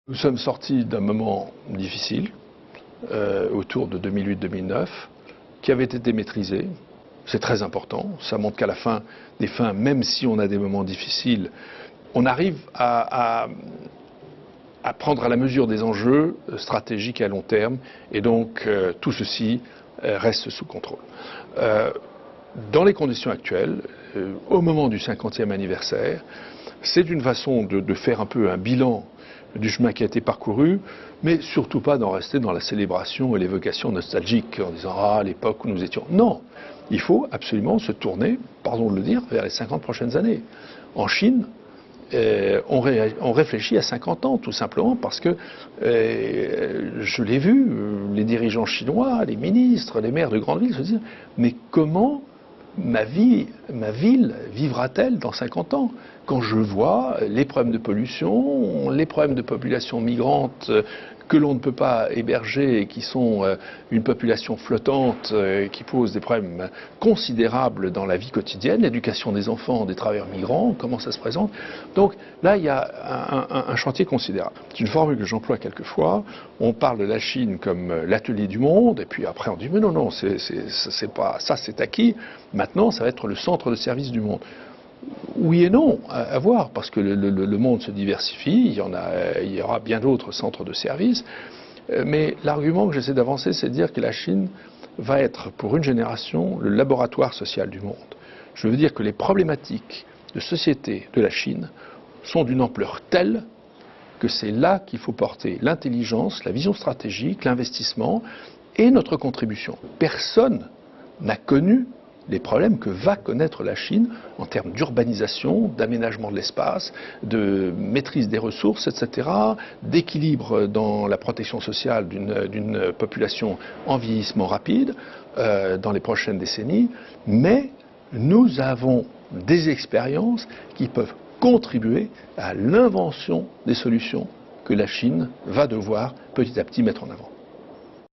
Nous sommes sortis d'un moment difficile, autour de 2008-2009, qui avait été maîtrisé. C'est très important. Ça montre qu'à la fin des fins, même si on a des moments difficiles, on arrive à prendre à la mesure des enjeux stratégiques à long terme. Et donc, tout ceci reste sous contrôle. Dans les conditions actuelles, au moment du 50e anniversaire, c'est une façon de faire un peu un bilan du chemin qui a été parcouru, mais surtout pas d'en rester dans la célébration et l'évocation nostalgique en disant « Ah, l'époque où nous étions ». Non, il faut absolument se tourner, pardon de le dire, vers les 50 prochaines années. En Chine, on réfléchit à 50 ans, tout simplement parce que, je l'ai vu, les dirigeants chinois, les ministres, les maires de grandes villes se disent « Mais comment ma ville vivra-t-elle dans 50 ans ? Quand je vois les problèmes de pollution, les problèmes de population migrante que l'on ne peut pas héberger et qui sont une population flottante qui pose des problèmes considérables dans la vie quotidienne, l'éducation des enfants, des travailleurs migrants, comment ça se présente. Donc là, il y a un chantier considérable. C'est une formule que j'emploie quelquefois. On parle de la Chine comme l'atelier du monde, et puis après on dit mais non, c'est pas ça, c'est acquis. Maintenant, ça va être le centre de service du monde. Oui et non, à voir, parce que le monde se diversifie, il y aura bien d'autres centres de services, mais l'argument que j'essaie d'avancer, c'est de dire que la Chine va être, pour une génération, le laboratoire social du monde. Je veux dire que les problématiques de société de la Chine sont d'une ampleur telle que c'est là qu'il faut porter l'intelligence, la vision stratégique, l'investissement et notre contribution. Personne n'a connu les problèmes que va connaître la Chine en termes d'urbanisation, d'aménagement de l'espace, de maîtrise des ressources, etc., d'équilibre dans la protection sociale d'une population en vieillissement rapide dans les prochaines décennies. Mais nous avons des expériences qui peuvent contribuer à l'invention des solutions que la Chine va devoir petit à petit mettre en avant.